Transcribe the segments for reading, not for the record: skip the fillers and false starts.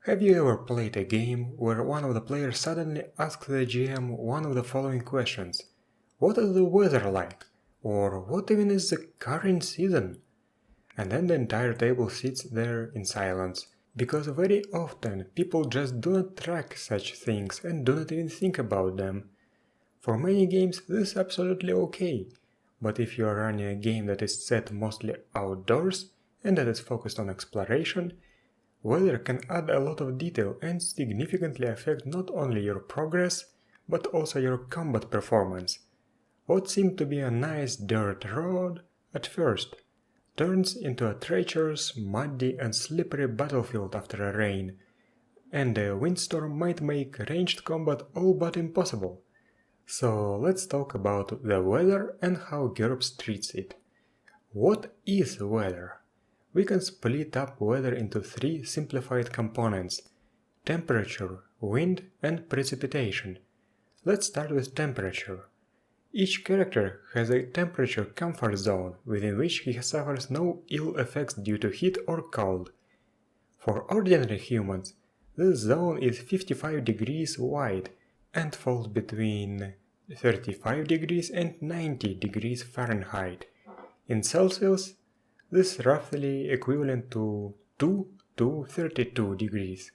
Have you ever played a game where one of the players suddenly asks the GM one of the following questions? What is the weather like? Or what even is the current season? And then the entire table sits there in silence, because very often people just do not track such things and do not even think about them. For many games this is absolutely okay, but if you are running a game that is set mostly outdoors and that is focused on exploration, weather can add a lot of detail and significantly affect not only your progress, but also your combat performance. What seemed to be a nice dirt road at first turns into a treacherous, muddy and slippery battlefield after a rain, and a windstorm might make ranged combat all but impossible. So let's talk about the weather and how GURPS treats it. What is weather? We can split up weather into three simplified components: temperature, wind, and precipitation. Let's start with temperature. Each character has a temperature comfort zone within which he suffers no ill effects due to heat or cold. For ordinary humans, this zone is 55 degrees wide and falls between 35 degrees and 90 degrees Fahrenheit. In Celsius, this is roughly equivalent to 2 to 32 degrees.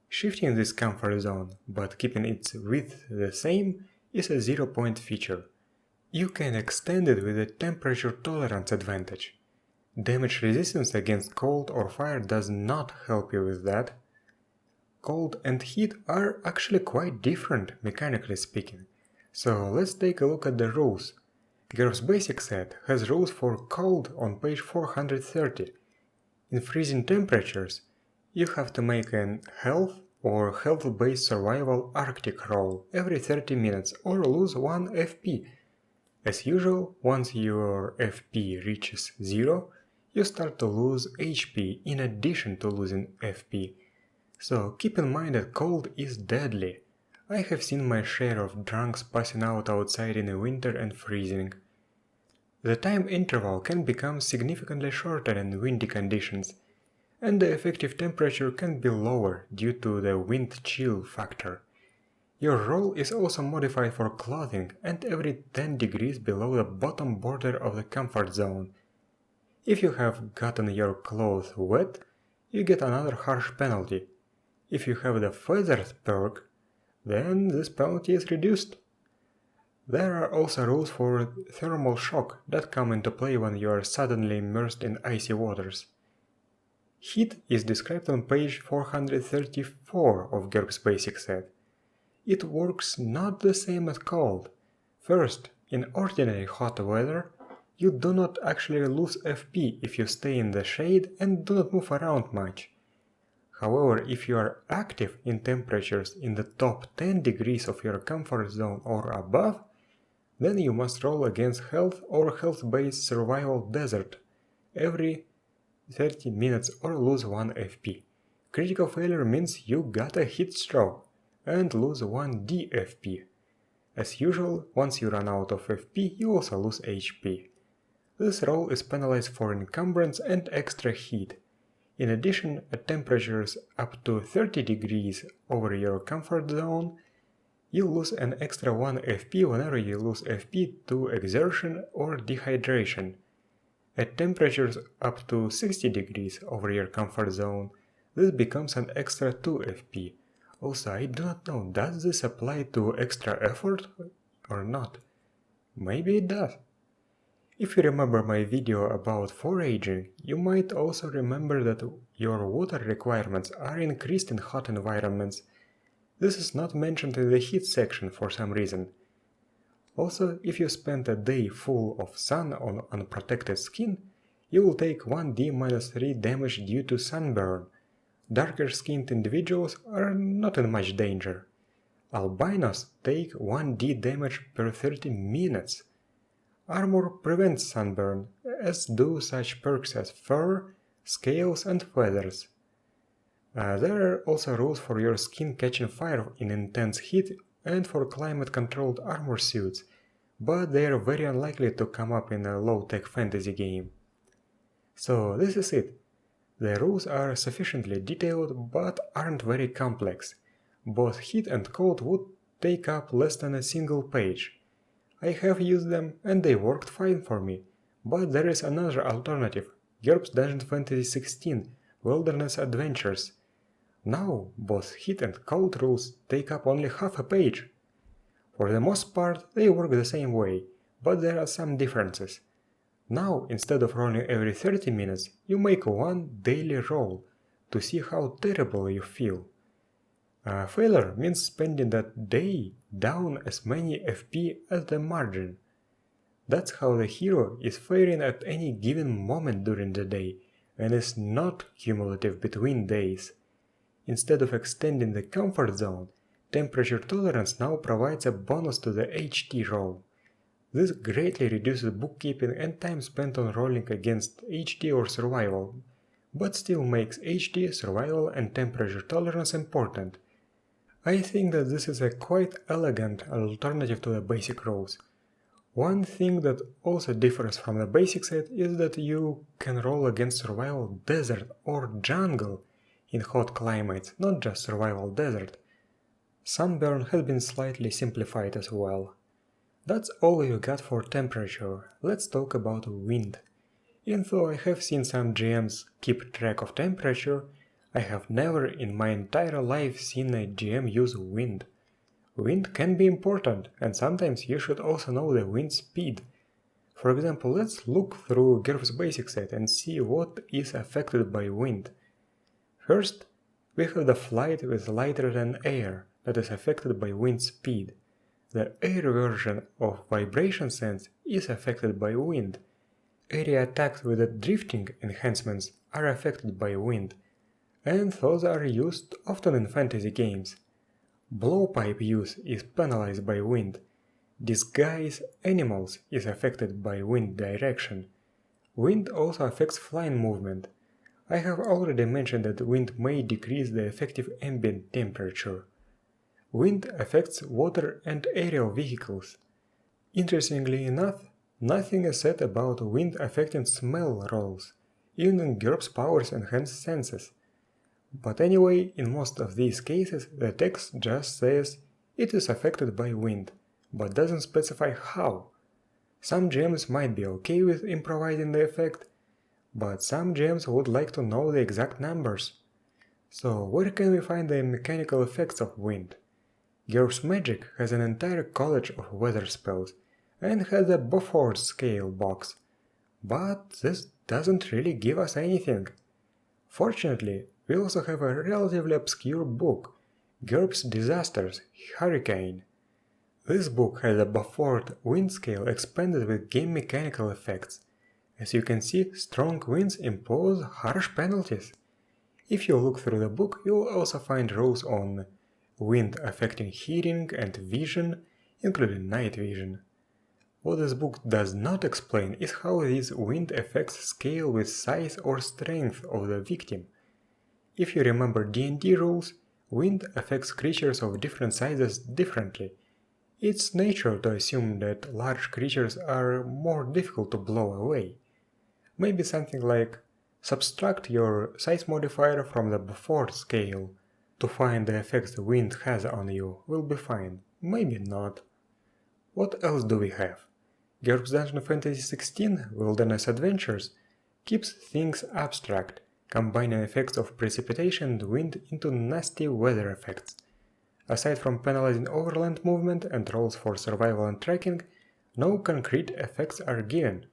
Shifting this comfort zone, but keeping its width the same, is a 0-point feature. You can extend it with a temperature tolerance advantage. Damage resistance against cold or fire does not help you with that. Cold and heat are actually quite different, mechanically speaking. So let's take a look at the rules. GURPS Basic Set has rules for cold on page 430. In freezing temperatures, you have to make an health or health-based survival Arctic roll every 30 minutes or lose 1 FP. As usual, once your FP reaches 0, you start to lose HP in addition to losing FP. So keep in mind that cold is deadly. I have seen my share of drunks passing out outside in the winter and freezing. The time interval can become significantly shorter in windy conditions, and the effective temperature can be lower due to the wind chill factor. Your roll is also modified for clothing and every 10 degrees below the bottom border of the comfort zone. If you have gotten your clothes wet, you get another harsh penalty. If you have the feathered perk, then this penalty is reduced. There are also rules for thermal shock that come into play when you are suddenly immersed in icy waters. Heat is described on page 434 of GURPS Basic Set. It works not the same as cold. First, in ordinary hot weather, you do not actually lose FP if you stay in the shade and do not move around much. However, if you are active in temperatures in the top 10 degrees of your comfort zone or above, then you must roll against health or health-based survival desert every 30 minutes or lose 1 FP. Critical failure means you got a heat stroke and lose 1 DFP. As usual, once you run out of FP, you also lose HP. This roll is penalized for encumbrance and extra heat. In addition, at temperatures up to 30 degrees over your comfort zone, you lose an extra 1 FP whenever you lose FP to exertion or dehydration. At temperatures up to 60 degrees over your comfort zone, this becomes an extra 2 FP. Also, I do not know, does this apply to extra effort or not? Maybe it does. If you remember my video about foraging, you might also remember that your water requirements are increased in hot environments. This is not mentioned in the heat section for some reason. Also, if you spend a day full of sun on unprotected skin, you will take 1d-3 damage due to sunburn. Darker-skinned individuals are not in much danger. Albinos take 1d damage per 30 minutes. Armor prevents sunburn, as do such perks as fur, scales and feathers. There are also rules for your skin catching fire in intense heat and for climate-controlled armor suits, but they are very unlikely to come up in a low-tech fantasy game. So this is it. The rules are sufficiently detailed but aren't very complex. Both heat and cold would take up less than a single page. I have used them and they worked fine for me, but there is another alternative, GURPS Dungeon Fantasy 16 Wilderness Adventures. Now, both heat and cold rules take up only half a page. For the most part, they work the same way, but there are some differences. Now, instead of rolling every 30 minutes, you make one daily roll to see how terrible you feel. A failure means spending that day down as many FP as the margin. That's how the hero is faring at any given moment during the day, and is not cumulative between days. Instead of extending the comfort zone, temperature tolerance now provides a bonus to the HT roll. This greatly reduces bookkeeping and time spent on rolling against HT or survival, but still makes HT, survival and temperature tolerance important. I think that this is a quite elegant alternative to the basic rolls. One thing that also differs from the basic set is that you can roll against survival desert or jungle in hot climates, not just survival desert. Sunburn has been slightly simplified as well. That's all you got for temperature. Let's talk about wind. Even though I have seen some GMs keep track of temperature, I have never in my entire life seen a GM use wind. Wind can be important, and sometimes you should also know the wind speed. For example, let's look through GURPS basic set and see what is affected by wind. First, we have the flight with lighter than air that is affected by wind speed. The air version of vibration sense is affected by wind. Area attacks with the drifting enhancements are affected by wind, and those are used often in fantasy games. Blowpipe use is penalized by wind. Disguise animals is affected by wind direction. Wind also affects flying movement. I have already mentioned that wind may decrease the effective ambient temperature. Wind affects water and aerial vehicles. Interestingly enough, nothing is said about wind affecting smell rolls, even in GURPS powers enhanced senses. But anyway, in most of these cases, the text just says it is affected by wind, but doesn't specify how. Some GMs might be okay with improvising the effect, but some GMs would like to know the exact numbers. So where can we find the mechanical effects of wind? GURPS Magic has an entire college of weather spells, and has a Beaufort scale box, but this doesn't really give us anything. Fortunately, we also have a relatively obscure book, GURPS Disasters Hurricane. This book has a Beaufort wind scale expanded with game mechanical effects. As you can see, strong winds impose harsh penalties. If you look through the book, you will also find rules on wind affecting hearing and vision, including night vision. What this book does not explain is how these wind effects scale with size or strength of the victim. If you remember D&D rules, wind affects creatures of different sizes differently. It's natural to assume that large creatures are more difficult to blow away. Maybe something like subtract your size modifier from the Beaufort scale to find the effects the wind has on you will be fine, maybe not. What else do we have? GURPS Dungeon Fantasy 16 Wilderness Adventures keeps things abstract, combining effects of precipitation and wind into nasty weather effects. Aside from penalizing overland movement and rolls for survival and tracking, no concrete effects are given.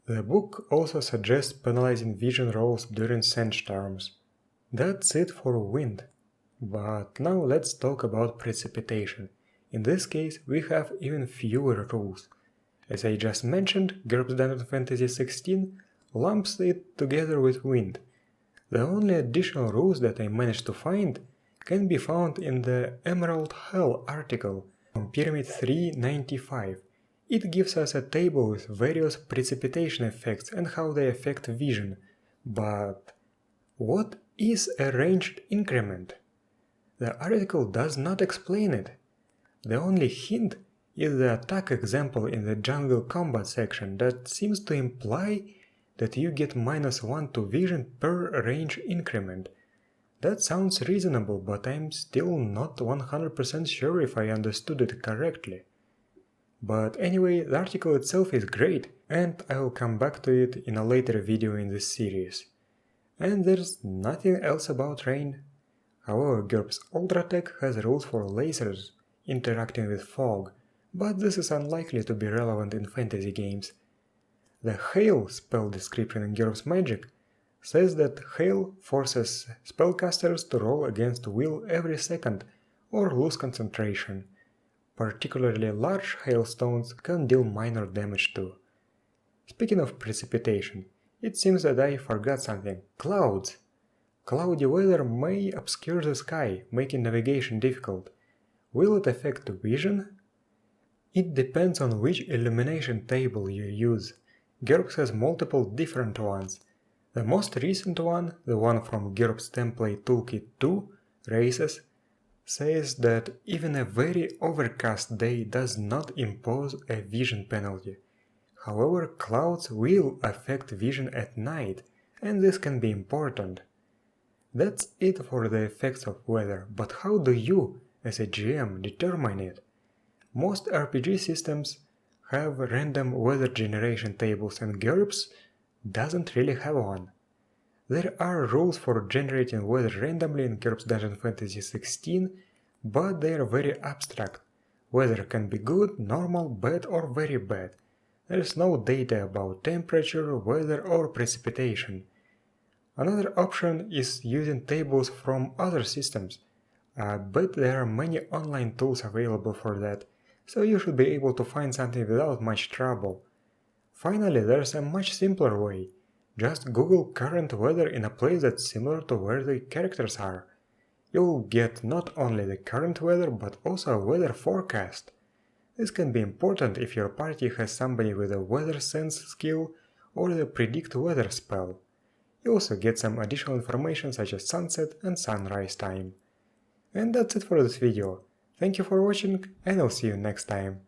The book also suggests penalizing vision rolls during sandstorms. That's it for wind. But now let's talk about precipitation. In this case, we have even fewer rules. As I just mentioned, GURPS Dungeon Fantasy 16 lumps it together with wind. The only additional rules that I managed to find can be found in the Emerald Hell article from Pyramid 395. It gives us a table with various precipitation effects and how they affect vision. But what is a ranged increment? The article does not explain it. The only hint is the attack example in the jungle combat section that seems to imply that you get -1 to vision per range increment. That sounds reasonable, but I'm still not 100% sure if I understood it correctly. But anyway, the article itself is great, and I will come back to it in a later video in this series. And there's nothing else about rain. However, GURPS Ultratech has rules for lasers interacting with fog, but this is unlikely to be relevant in fantasy games. The Hail spell description in GURPS Magic says that Hail forces spellcasters to roll against will every second or lose concentration. Particularly large hailstones can deal minor damage too. Speaking of precipitation, it seems that I forgot something. Clouds! Cloudy weather may obscure the sky, making navigation difficult. Will it affect vision? It depends on which illumination table you use. GURPS has multiple different ones. The most recent one, the one from GURPS Template Toolkit 2, Races, says that even a very overcast day does not impose a vision penalty. However, clouds will affect vision at night, and this can be important. That's it for the effects of weather, but how do you, as a GM, determine it? Most RPG systems have random weather generation tables, and GURPS doesn't really have one. There are rules for generating weather randomly in GURPS Dungeon Fantasy 16, but they are very abstract. Weather can be good, normal, bad or very bad. There is no data about temperature, weather or precipitation. Another option is using tables from other systems, but there are many online tools available for that, so you should be able to find something without much trouble. Finally, there's a much simpler way. Just Google current weather in a place that's similar to where the characters are. You'll get not only the current weather but also a weather forecast. This can be important if your party has somebody with a weather sense skill or the predict weather spell. You also get some additional information such as sunset and sunrise time. And that's it for this video. Thank you for watching, and I'll see you next time.